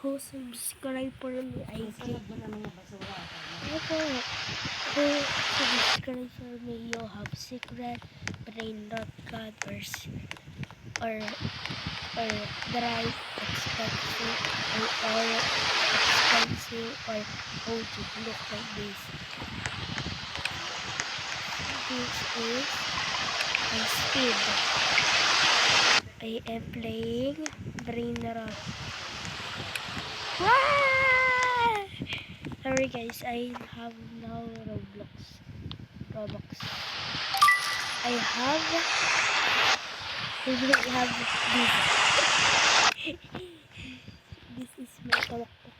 who subscribe for me, I give. Who subscribe for me, you have secret, brain rot god, or drive expensive, or expensive, or OG. Look like this. This is my speed. I am playing brain rot. Ah! Sorry guys, I have now Roblox. I have this. This is my character.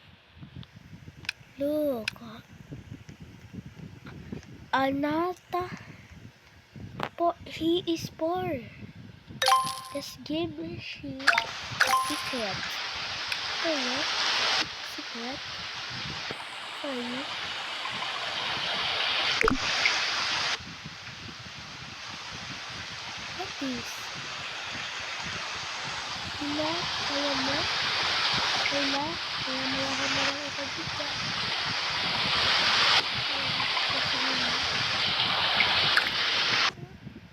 Look. Anata. He is poor. Just give she a secret. For you. Secret. For you. What is? Wala. Kaya mo? Wala. Kaya mo ako na lang ito dito.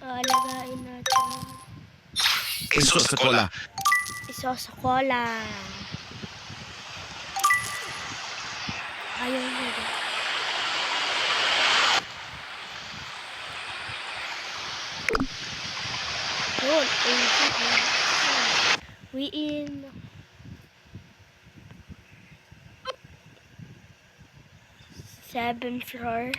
Alagain natin. Iso sa cola. Iso sa cola. Ayaw mo ba? Yun. We in 7th floor.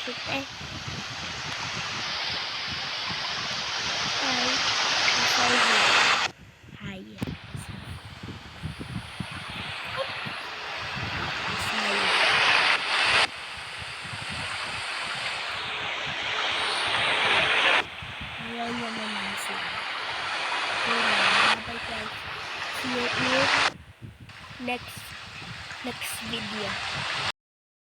Shit eh. Hi. Ayaw niya naman sila. Bye guys. See you in next video.